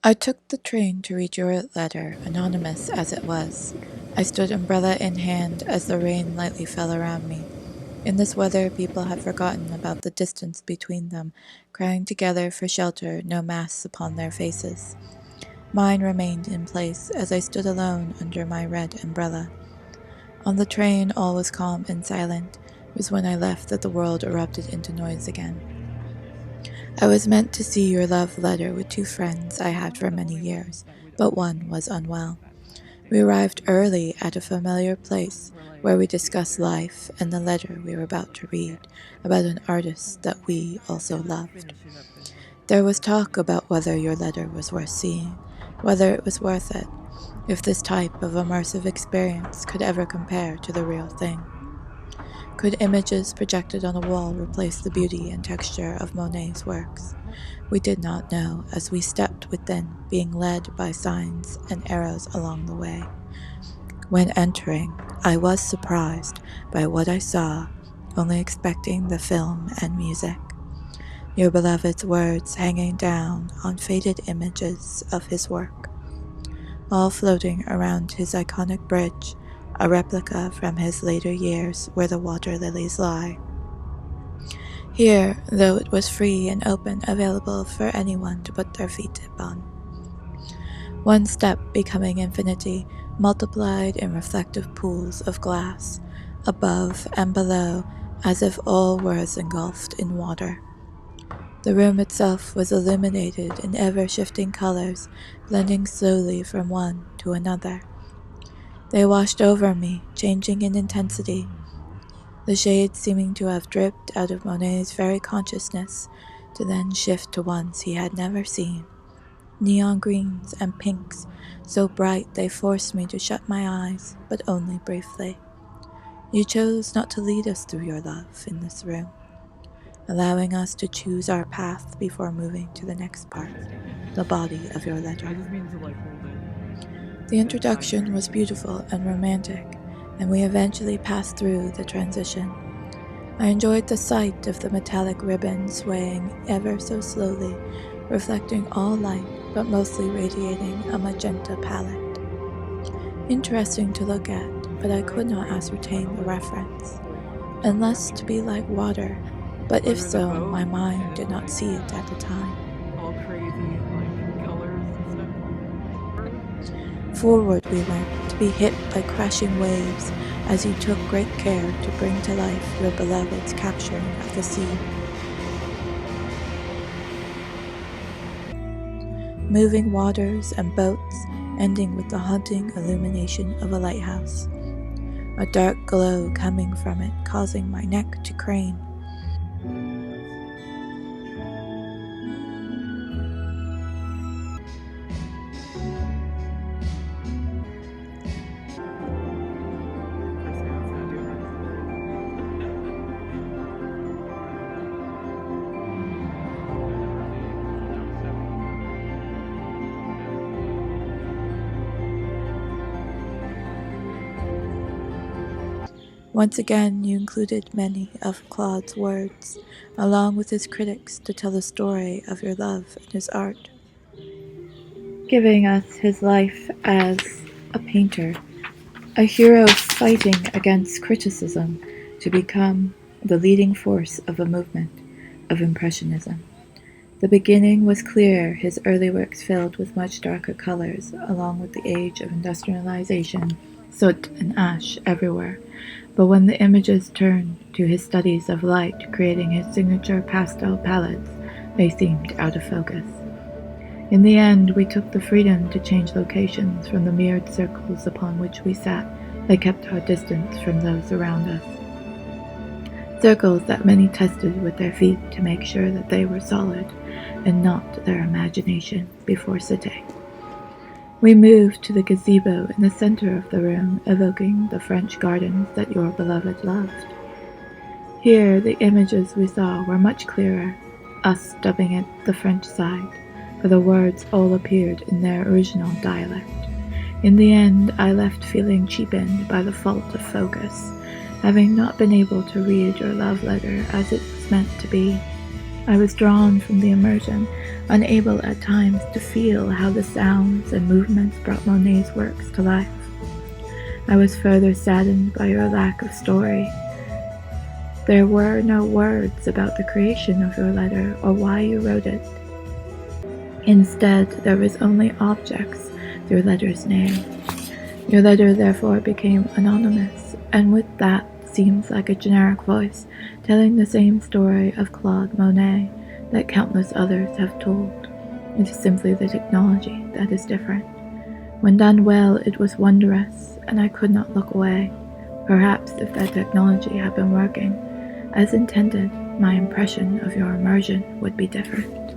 I took the train to read your letter, anonymous as it was. I stood umbrella in hand as the rain lightly fell around me. In this weather, people have forgotten about the distance between them, crying together for shelter, no masks upon their faces. Mine remained in place as I stood alone under my red umbrella. On the train, all was calm and silent. It was when I left that the world erupted into noise again. I was meant to see your love letter with two friends I had for many years, but one was unwell. We arrived early at a familiar place where we discussed life and the letter we were about to read about an artist that we also loved. There was talk about whether your letter was worth seeing, whether it was worth it, if this type of immersive experience could ever compare to the real thing. Could images projected on a wall replace the beauty and texture of Monet's works? We did not know as we stepped within, being led by signs and arrows along the way. When entering, I was surprised by what I saw, only expecting the film and music. Your beloved's words hanging down on faded images of his work, all floating around his iconic bridge, a replica from his later years where the water lilies lie. Here, though it was free and open, available for anyone to put their feet upon. One step becoming infinity, multiplied in reflective pools of glass, above and below, as if all was engulfed in water. The room itself was illuminated in ever-shifting colors, blending slowly from one to another. They washed over me, changing in intensity, the shades seeming to have dripped out of Monet's very consciousness, to then shift to ones he had never seen. Neon greens and pinks, so bright they forced me to shut my eyes, but only briefly. You chose not to lead us through your love in this room, allowing us to choose our path before moving to the next part, the body of your letter. The introduction was beautiful and romantic, and we eventually passed through the transition. I enjoyed the sight of the metallic ribbon swaying ever so slowly, reflecting all light but mostly radiating a magenta palette. Interesting to look at, but I could not ascertain the reference, unless to be like water, but if so, my mind did not see it at the time. All crazy, colors and stuff. Forward we went, to be hit by crashing waves, as you took great care to bring to life your beloved's capturing of the sea. Moving waters and boats, ending with the haunting illumination of a lighthouse. A dark glow coming from it, causing my neck to crane. Once again, you included many of Claude's words, along with his critics, to tell the story of your love and his art, giving us his life as a painter, a hero fighting against criticism to become the leading force of a movement of Impressionism. The beginning was clear, his early works filled with much darker colors, along with the age of industrialization, soot and ash everywhere. But when the images turned to his studies of light, creating his signature pastel palettes, they seemed out of focus. In the end, we took the freedom to change locations from the mirrored circles upon which we sat. They kept our distance from those around us. Circles that many tested with their feet to make sure that they were solid, and not their imagination before sitting. We moved to the gazebo in the center of the room, evoking the French gardens that your beloved loved. Here, the images we saw were much clearer, us dubbing it the French side, for the words all appeared in their original dialect. In the end, I left feeling cheapened by the fault of focus, having not been able to read your love letter as it was meant to be. I was drawn from the immersion, unable at times to feel how the sounds and movements brought Monet's works to life. I was further saddened by your lack of story. There were no words about the creation of your letter or why you wrote it. Instead, there was only objects, your letter's name. Your letter therefore became anonymous, and with that seems like a generic voice telling the same story of Claude Monet that countless others have told. It is simply the technology that is different. When done well, it was wondrous, and I could not look away. Perhaps if that technology had been working as intended, my impression of your immersion would be different.